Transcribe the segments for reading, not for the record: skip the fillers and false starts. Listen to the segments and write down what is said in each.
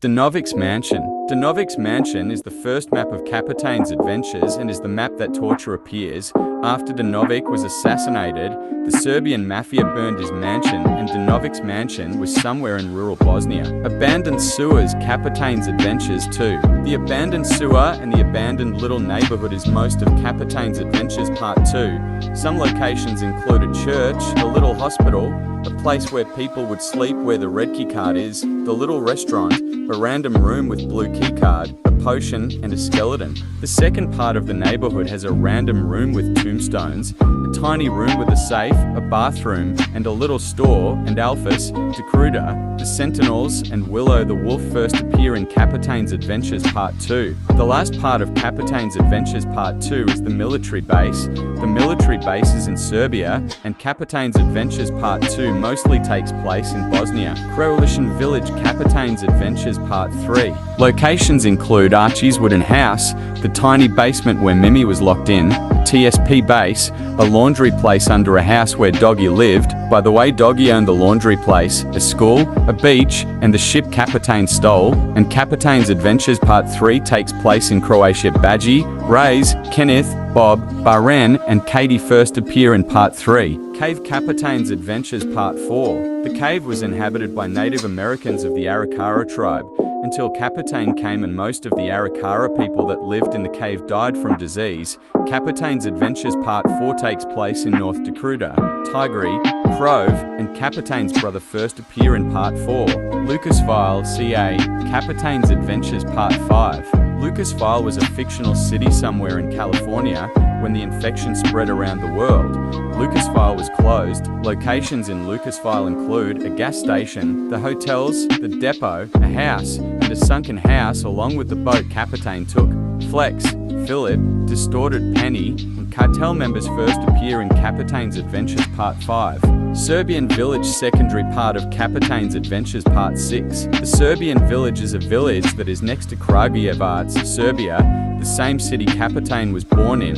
Danovik's Mansion. Danovik's Mansion is the first map of Kapetanes' adventures and is the map that torture appears. After Danovik was assassinated, the Serbian mafia burned his mansion, and Danovik's mansion was somewhere in rural Bosnia. Abandoned Sewers, Kapetanes' Adventures 2. The Abandoned Sewer and the Abandoned Little Neighborhood is most of Kapetanes' Adventures Part 2. Some locations include a church, a little hospital, a place where people would sleep where the red keycard is, the little restaurant, a random room with blue keycard, a potion, and a skeleton. The second part of the neighborhood has a random room with tombstones, a tiny room with a safe, a bathroom, and a little store, and Alphys, Dekruda, the Sentinels, and Willow the Wolf first appear in Kapetanes' Adventures Part 2. The last part of Kapetanes' Adventures Part 2 is the military base. The military base is in Serbia, and Kapetanes' Adventures Part 2 mostly takes place in Bosnia. Coalition Village Kapetanes' Adventures Part 3. Locations include Archie's wooden house, the tiny basement where Mimi was locked in, a TSP base, a laundry place under a house where Doggy lived. By the way, Doggy owned the laundry place, a school, a beach, and the ship Kapetane stole. And Kapetanes' Adventures Part 3 takes place in Croatia. Badgie, Rays, Kenneth, Bob, Bahrain, and Katie first appear in Part 3. Cave Kapetanes' Adventures Part 4. The cave was inhabited by Native Americans of the Arikara tribe, until Kapetane came and most of the Arikara people that lived in the cave died from disease. Kapetanes' Adventures Part 4 takes place in North Dakota. Tigray, Crove, and Kapetane's brother first appear in Part 4. Lucasville, CA, Kapetanes' Adventures Part 5. Lucasville was a fictional city somewhere in California when the infection spread around the world. Lucasville was closed. Locations in Lucasville include a gas station, the hotels, the depot, a house, and a sunken house along with the boat Kapetane took. Flex, Philip, Distorted Penny, and cartel members first appear in Kapetanes' Adventures Part 5. Serbian Village secondary part of Kapetanes' Adventures Part 6. The Serbian Village is a village that is next to Kragujevac, Serbia, the same city Kapetane was born in.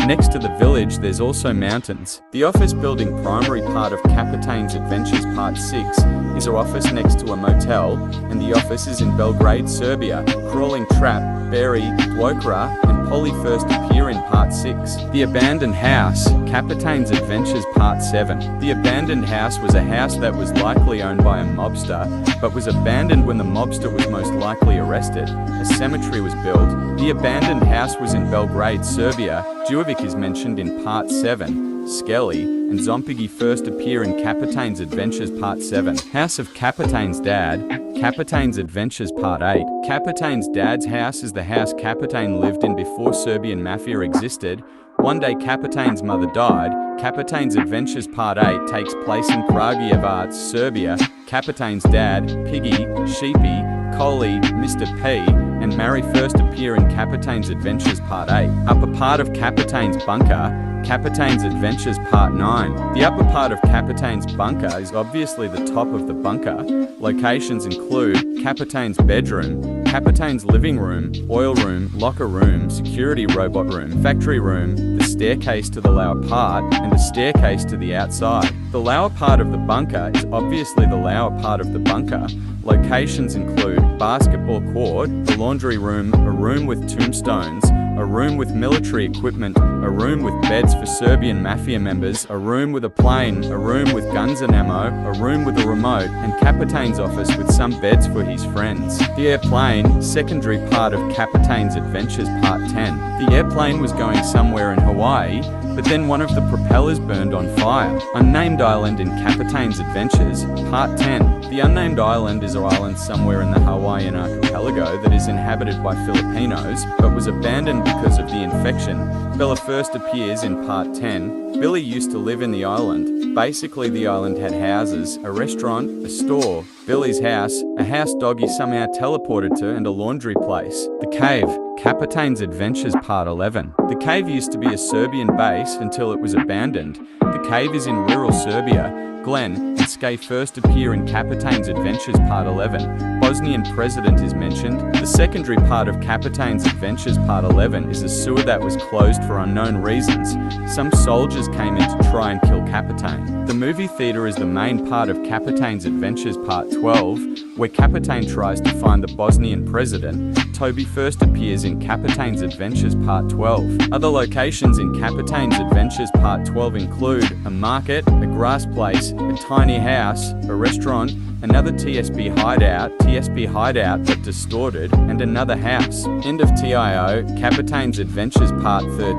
Next to the village there's also mountains. The office building primary part of Kapetanes' Adventures Part 6 is an office next to a motel, and the office is in Belgrade, Serbia. Crawling Trap, Berry, Dwokra, and Polly first appear in Part 6. The Abandoned House, Kapetanes' Adventures Part 7. The abandoned house was a house that was likely owned by a mobster, but was abandoned when the mobster was most likely arrested. A cemetery was built. The abandoned house was in Belgrade, Serbia. Juovic is mentioned in Part 7. Skelly and Zompigi first appear in Kapetanes' Adventures Part 7. House of Kapetane's Dad, Kapetanes' Adventures Part 8. Kapetane's dad's house is the house Kapetane lived in before Serbian mafia existed. One day Kapetane's mother died. Kapetanes' Adventures Part 8 takes place in Kragujevac, Serbia. Kapetane's dad, Piggy, Sheepy, Coley, Mr. P, and Mary first appear in Kapetanes' Adventures Part 8. Upper part of Kapetane's bunker, Kapetanes' Adventures Part 9. The upper part of Kapetane's bunker is obviously the top of the bunker. Locations include Kapetane's bedroom, Kapetane's living room, oil room, locker room, security robot room, factory room, the staircase to the lower part, and the staircase to the outside. The lower part of the bunker is obviously the lower part of the bunker. Locations include basketball court, the laundry room, a room with tombstones, a room with military equipment, a room with beds for Serbian mafia members, a room with a plane, a room with guns and ammo, a room with a remote, and Kapetane's office with some beds for his friends. The airplane, secondary part of Kapetanes' Adventures Part 10. The airplane was going somewhere in Hawaii, but then one of the propellers burned on fire. Unnamed Island in Kapetanes' Adventures Part 10. The unnamed island is an island somewhere in the Hawaiian archipelago that is inhabited by Filipinos, but was abandoned because of the infection. Bella first appears in Part 10. Billy used to live in the island. Basically, the island had houses, a restaurant, a store, Billy's house, a house Doggy somehow teleported to, and a laundry place. The cave, Kapetanes' Adventures Part 11. The cave used to be a Serbian base until it was abandoned. The cave is in rural Serbia. Glenn and Skay first appear in Kapetanes' Adventures Part 11. Bosnian president is mentioned. The secondary part of Kapetanes' Adventures Part 11 is a sewer that was closed for unknown reasons. Some soldiers came in to try and kill Kapitane. The movie theater is the main part of Kapetanes Adventures Part 12, where Kapitane tries to find the Bosnian president. Toby first appears in Kapetanes Adventures Part 12. Other locations in Kapetanes Adventures Part 12 include a market, a grass place, a tiny house, a restaurant, another TSB hideout but distorted, and another house. End of TIO, Kapetanes Adventures Part 13.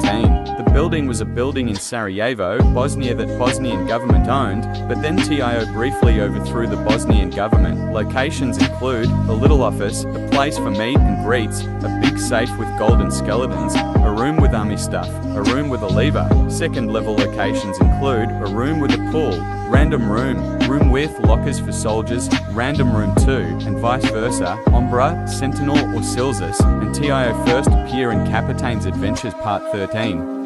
The building was a building in Sarajevo, Bosnia that Bosnian government owned, but then TIO briefly overthrew the Bosnian government. Locations include a little office, a place for meet and greets, a big safe with golden skeletons, a room with army stuff, a room with a lever. Second level locations include a room with a pool, random room with lockers for soldiers, random room 2, and vice versa. Ombra, Sentinel or Silzus, and TIO first appear in Kapetanes Adventures Part 13.